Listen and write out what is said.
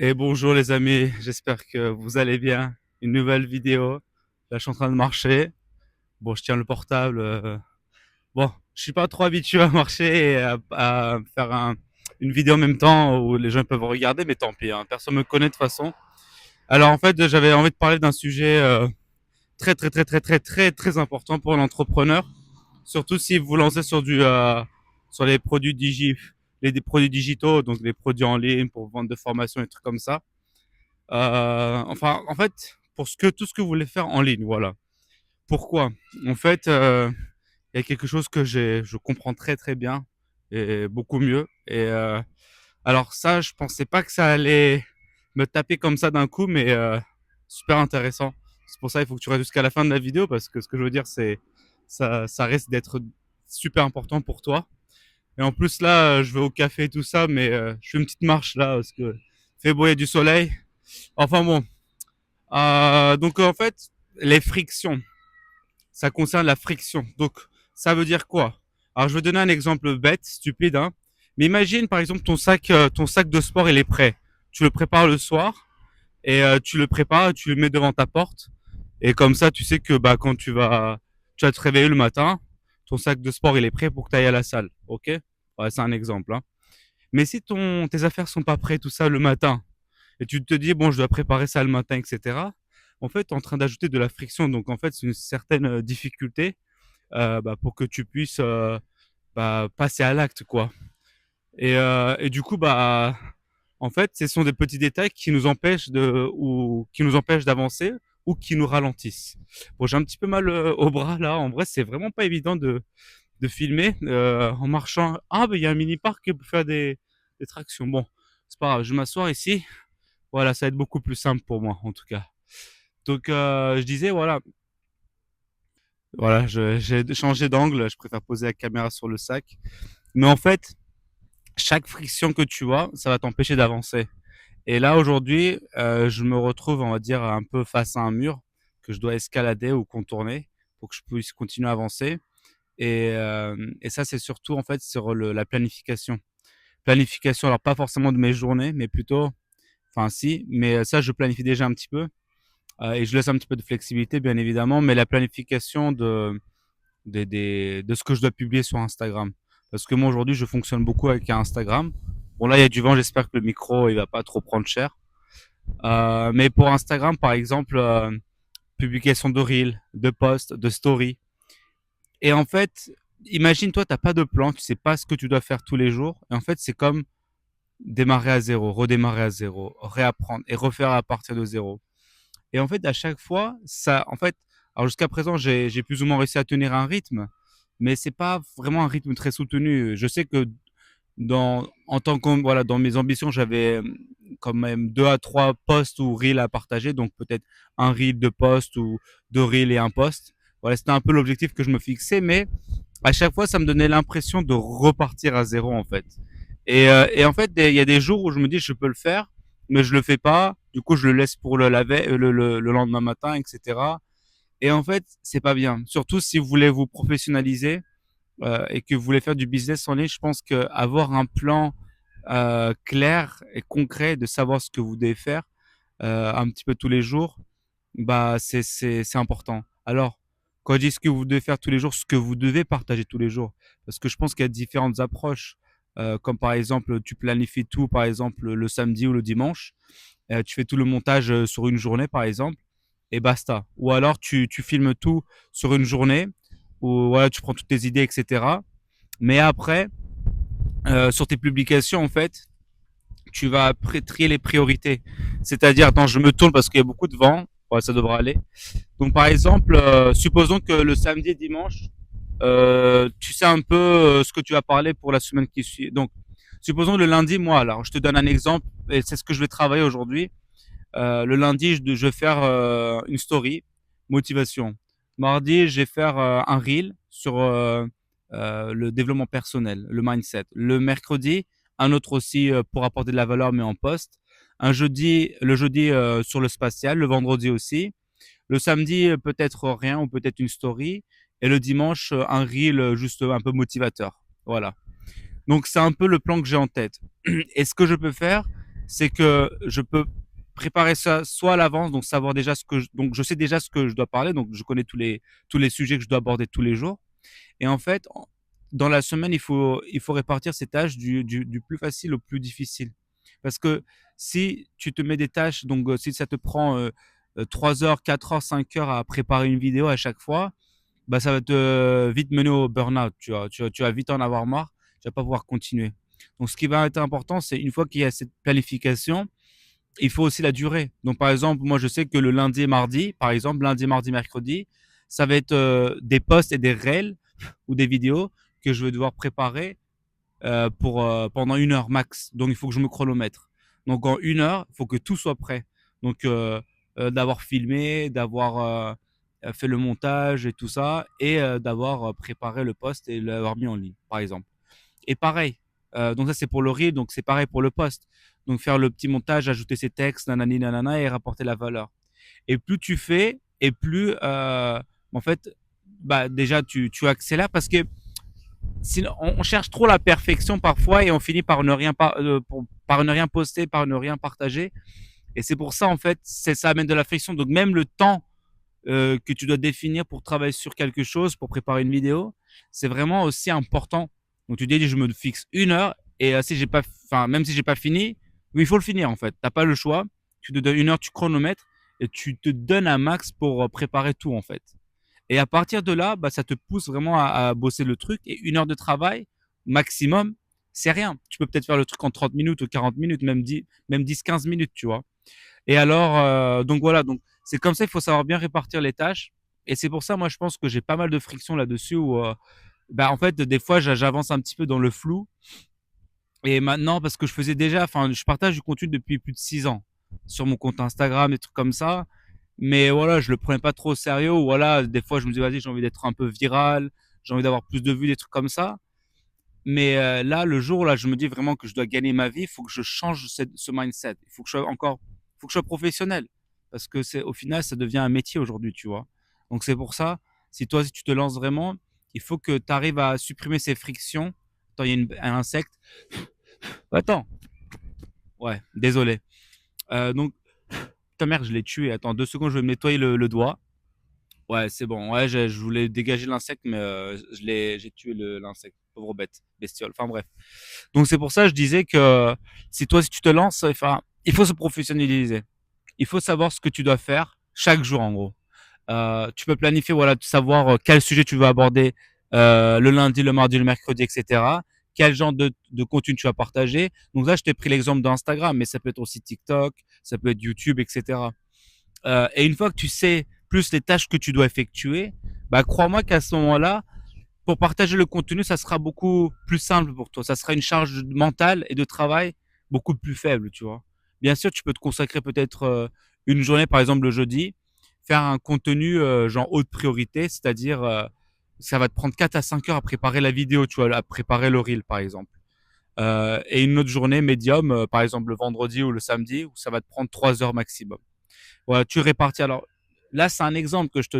Et bonjour les amis, j'espère que vous allez bien. Une nouvelle vidéo. Là, je suis en train de marcher. Bon, je tiens le portable. Bon, je suis pas trop habitué à marcher et à faire une vidéo en même temps où les gens peuvent regarder, mais tant pis, hein. Personne me connaît de toute façon. Alors en fait, j'avais envie de parler d'un sujet très très très très très très très important pour l'entrepreneur, surtout si vous vous lancez sur les produits des produits digitaux, donc les produits en ligne pour vendre de formation et trucs comme ça. Enfin, en fait, pour tout ce que vous voulez faire en ligne, voilà. Pourquoi? En fait, il y a quelque chose que je comprends très très bien et beaucoup mieux. Et alors ça, je pensais pas que ça allait me taper comme ça d'un coup, mais super intéressant. C'est pour ça il faut que tu restes jusqu'à la fin de la vidéo parce que ce que je veux dire, c'est ça risque d'être super important pour toi. Et en plus là, je vais au café et tout ça, mais je fais une petite marche là parce que fait beau, il y a du soleil. Enfin bon, donc en fait, les frictions, ça concerne la friction. Donc ça veut dire quoi? Alors je vais donner un exemple bête, stupide, hein. Mais imagine par exemple ton sac de sport, il est prêt. Tu le prépares le soir et tu le prépares, tu le mets devant ta porte et comme ça tu sais que bah quand tu vas te réveiller le matin, ton sac de sport il est prêt pour que tu ailles à la salle. Ok? Ouais, c'est un exemple, hein. Mais si tes affaires sont pas prêtes tout ça le matin, et tu te dis, bon, je dois préparer ça le matin, etc. En fait, tu es en train d'ajouter de la friction. Donc, en fait, c'est une certaine difficulté bah, pour que tu puisses bah, passer à l'acte, quoi. Et du coup, bah, en fait, ce sont des petits détails qui nous empêchent qui nous empêchent d'avancer ou qui nous ralentissent. Bon, j'ai un petit peu mal au bras là. En vrai, c'est vraiment pas évident de filmer en marchant. Ah, bah, il y a un mini parc pour faire des tractions. Bon, c'est pas grave. Je vais m'asseoir ici. Voilà, ça va être beaucoup plus simple pour moi, en tout cas. Donc, je disais, voilà, j'ai changé d'angle. Je préfère poser la caméra sur le sac. Mais en fait, chaque friction que tu as, ça va t'empêcher d'avancer. Et là, aujourd'hui, je me retrouve, on va dire, un peu face à un mur que je dois escalader ou contourner pour que je puisse continuer à avancer. Et ça, c'est surtout, en fait, sur la planification. Planification, alors pas forcément de mes journées, mais plutôt, enfin, si, mais ça, je planifie déjà un petit peu. Et je laisse un petit peu de flexibilité, bien évidemment, mais la planification de ce que je dois publier sur Instagram. Parce que moi, aujourd'hui, je fonctionne beaucoup avec Instagram. Bon, là, il y a du vent, j'espère que le micro, il va pas trop prendre cher. Mais pour Instagram, par exemple, publication de Reel, de posts, de story. Et en fait, imagine, toi, t'as pas de plan, tu sais pas ce que tu dois faire tous les jours. Et en fait, c'est comme démarrer à zéro, redémarrer à zéro, réapprendre et refaire à partir de zéro. Et en fait, à chaque fois, alors jusqu'à présent, j'ai plus ou moins réussi à tenir un rythme, mais c'est pas vraiment un rythme très soutenu. Je sais que en tant que, voilà, dans mes ambitions, j'avais quand même deux à trois posts ou reels à partager, donc peut-être un reel, deux posts ou deux reels et un post. Voilà, c'était un peu l'objectif que je me fixais, mais à chaque fois, ça me donnait l'impression de repartir à zéro, en fait. Et en fait, il y a des jours où je me dis, je peux le faire, mais je le fais pas. Du coup, je le laisse pour le lendemain matin, etc. Et en fait, c'est pas bien. Surtout si vous voulez vous professionnaliser et que vous voulez faire du business en ligne, je pense qu'avoir un plan clair et concret de savoir ce que vous devez faire un petit peu tous les jours, bah c'est important. Alors, quand je dis ce que vous devez faire tous les jours, ce que vous devez partager tous les jours, parce que je pense qu'il y a différentes approches, comme par exemple, tu planifies tout, par exemple, le samedi ou le dimanche, tu fais tout le montage sur une journée, par exemple, et basta. Ou alors tu filmes tout sur une journée, ou voilà, tu prends toutes tes idées, etc. Mais après, sur tes publications, en fait, tu vas trier les priorités. C'est-à-dire, attends, je me tourne parce qu'il y a beaucoup de vent. Ouais, ça devrait aller. Donc, par exemple, supposons que le samedi et dimanche, tu sais un peu ce que tu vas parler pour la semaine qui suit. Donc, supposons le lundi, moi, alors, je te donne un exemple, et c'est ce que je vais travailler aujourd'hui. Le lundi, je vais faire une story, motivation. Mardi, je vais faire un reel sur le développement personnel, le mindset. Le mercredi, un autre aussi pour apporter de la valeur, mais en post. Le jeudi sur le spatial, le vendredi aussi. Le samedi, peut-être rien ou peut-être une story. Et le dimanche, un reel juste un peu motivateur. Voilà. Donc c'est un peu le plan que j'ai en tête. Et ce que je peux faire, c'est que je peux préparer ça soit à l'avance, donc savoir déjà donc je sais déjà ce que je dois parler, donc je connais tous les sujets que je dois aborder tous les jours. Et en fait, dans la semaine, il faut répartir ces tâches du plus facile au plus difficile. Parce que si tu te mets des tâches, donc si ça te prend 3 heures, 4 heures, 5 heures à préparer une vidéo à chaque fois, bah, ça va te vite mener au burn-out. Tu vas vite en avoir marre, tu vas pas pouvoir continuer. Donc, ce qui va être important, c'est une fois qu'il y a cette planification, il faut aussi la durée. Donc, par exemple, moi, je sais que le lundi et mardi, par exemple, lundi, mardi, mercredi, ça va être des posts et des reels ou des vidéos que je vais devoir préparer pour pendant 1 heure max. Donc, il faut que je me chronomètre. Donc, en 1 heure, il faut que tout soit prêt. Donc, d'avoir filmé, d'avoir fait le montage et tout ça, et d'avoir préparé le post et l'avoir mis en ligne, par exemple. Et pareil, donc ça c'est pour le reel, donc c'est pareil pour le post. Donc faire le petit montage, ajouter ses textes, nanani nanana, et rapporter la valeur. Et plus tu fais, et plus en fait, bah déjà tu accélères parce que sinon on cherche trop la perfection parfois et on finit par ne rien par ne rien poster, par ne rien partager. Et c'est pour ça en fait, ça amène de la friction. Donc même le temps que tu dois définir pour travailler sur quelque chose, pour préparer une vidéo, c'est vraiment aussi important. Donc tu dis, je me fixe 1 heure et si j'ai pas, enfin même si j'ai pas fini, oui, il faut le finir en fait. T'as pas le choix. Tu te donnes 1 heure, tu chronomètres et tu te donnes un max pour préparer tout en fait. Et à partir de là, bah, ça te pousse vraiment à bosser le truc. Et 1 heure de travail maximum, c'est rien. Tu peux peut-être faire le truc en 30 minutes ou 40 minutes, même 10, 15 minutes, tu vois. Et alors, donc voilà, donc c'est comme ça, il faut savoir bien répartir les tâches. Et c'est pour ça, moi, je pense que j'ai pas mal de friction là-dessus où, bah, en fait, des fois, j'avance un petit peu dans le flou. Et maintenant, parce que je faisais déjà, enfin, je partage du contenu depuis plus de 6 ans sur mon compte Instagram, des trucs comme ça. Mais voilà, je le prenais pas trop au sérieux. Ou voilà, des fois, je me dis, vas-y, j'ai envie d'être un peu viral, j'ai envie d'avoir plus de vues, des trucs comme ça. Mais là, le jour là, je me dis vraiment que je dois gagner ma vie, il faut que je change ce mindset. Il faut que faut que je sois professionnel. Parce que au final, ça devient un métier aujourd'hui, tu vois. Donc c'est pour ça, si tu te lances vraiment, il faut que tu arrives à supprimer ces frictions. Attends, il y a un insecte. Attends. Ouais, désolé. Donc, ta mère, je l'ai tué. Attends, 2 secondes, je vais me nettoyer le doigt. Ouais, c'est bon. Ouais, je voulais dégager l'insecte, mais j'ai tué l'insecte. Pauvre bête, bestiole. Enfin bref. Donc c'est pour ça que je disais que si tu te lances, enfin, il faut se professionnaliser. Il faut savoir ce que tu dois faire chaque jour en gros. Tu peux planifier, voilà, de savoir quel sujet tu veux aborder le lundi, le mardi, le mercredi, etc. Quel genre de contenu tu vas partager. Donc là, je t'ai pris l'exemple d'Instagram, mais ça peut être aussi TikTok, ça peut être YouTube, etc. Et une fois que tu sais plus les tâches que tu dois effectuer, bah crois-moi qu'à ce moment-là, pour partager le contenu, ça sera beaucoup plus simple pour toi. Ça sera une charge mentale et de travail beaucoup plus faible, tu vois. Bien sûr, tu peux te consacrer peut-être une journée, par exemple le jeudi, faire un contenu genre haute priorité, c'est-à-dire ça va te prendre 4 à 5 heures à préparer la vidéo, tu vois, à préparer le reel, par exemple. Et une autre journée médium, par exemple le vendredi ou le samedi, où ça va te prendre 3 heures maximum. Voilà, tu répartis. Alors là, c'est un exemple que je te